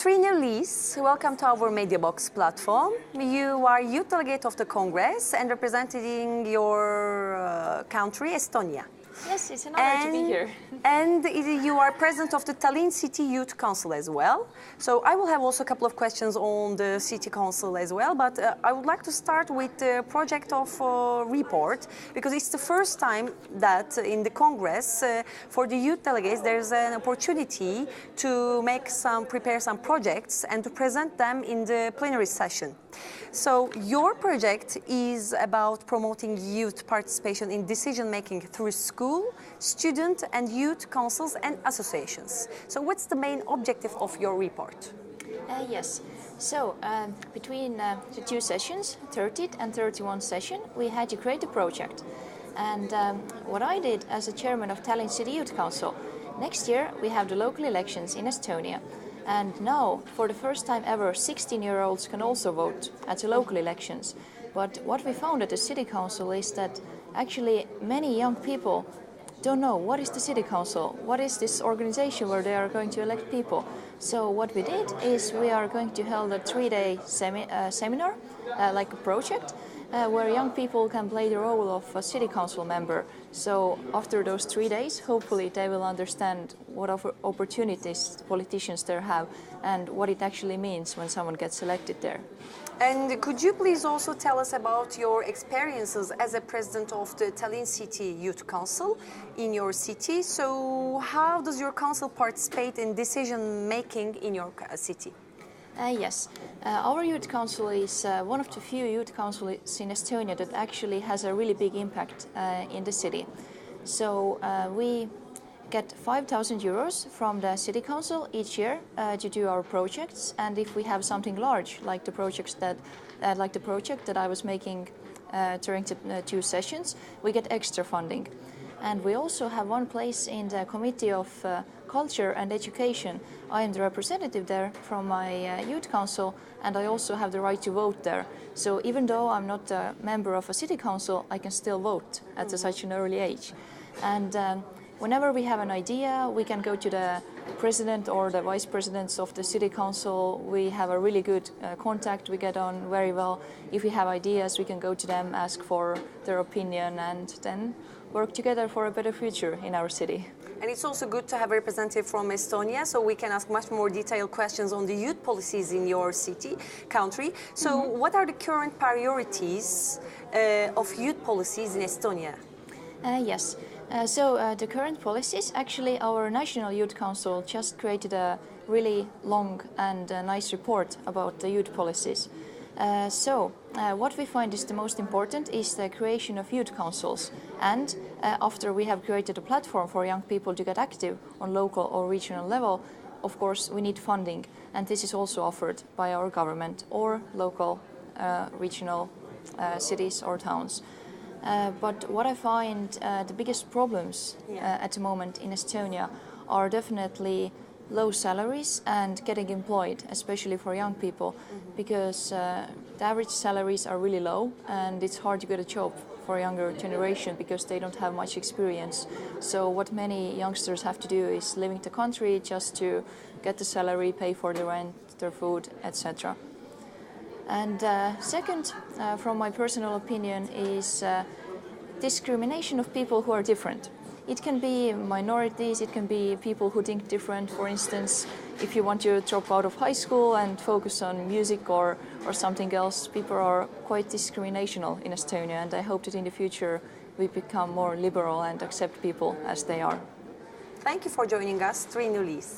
Triinu-Liis, welcome to our Mediabox platform. You are youth delegate of the Congress and representing your country, Estonia. Yes, it's an honor to be here. And you are president of the Tallinn City Youth Council as well. So I will have also a couple of questions on the City Council as well, but I would like to start with the project of report, because it's the first time that in the Congress for the youth delegates there's an opportunity to prepare some projects and to present them in the plenary session. So your project is about promoting youth participation in decision-making through school, student and youth councils and associations. So what's the main objective of your report? Yes, so between the two sessions, 30th and 31st session, we had to create a project. And what I did as a chairman of Tallinn City Youth Council, next year we have the local elections in Estonia. And now, for the first time ever, 16-year-olds can also vote at the local elections. But what we found at the City Council is that actually many young people don't know what is the City Council, what is this organization where they are going to elect people. So what we did is we are going to hold a 3-day seminar, like a project, where young people can play the role of a City Council member. So after those 3 days, hopefully they will understand what opportunities politicians there have and what it actually means when someone gets elected there. And could you please also tell us about your experiences as a president of the Tallinn City Youth Council in your city? So how does your council participate in decision-making in your city? Yes, our youth council is one of the few youth councils in Estonia that actually has a really big impact in the city. So we get 5,000 euros from the City Council each year to do our projects, and if we have something large like the project that I was making during the two sessions, we get extra funding. And we also have one place in the Committee of Culture and Education. I am the representative there from my youth council, and I also have the right to vote there. So even though I'm not a member of a city council, I can still vote at such an early age. And whenever we have an idea, we can go to the president or the vice presidents of the city council. We have a really good contact, we get on very well. If we have ideas, we can go to them, ask for their opinion, and then work together for a better future in our city. And it's also good to have a representative from Estonia, so we can ask much more detailed questions on the youth policies in your country. So what are the current priorities of youth policies in Estonia? Yes. So the current policies, actually our National Youth Council just created a really long and nice report about the youth policies. What we find is the most important is the creation of youth councils. And after we have created a platform for young people to get active on local or regional level, of course we need funding. And this is also offered by our government or local regional cities or towns. But what I find the biggest problems at the moment in Estonia are definitely low salaries and getting employed, especially for young people, because the average salaries are really low and it's hard to get a job for a younger generation because they don't have much experience. So what many youngsters have to do is leaving the country just to get the salary, pay for the rent, their food, etc. And second, from my personal opinion, is discrimination of people who are different. It can be minorities, it can be people who think different. For instance, if you want to drop out of high school and focus on music or something else, people are quite discriminational in Estonia, and I hope that in the future we become more liberal and accept people as they are. Thank you for joining us, Triinu-Liis.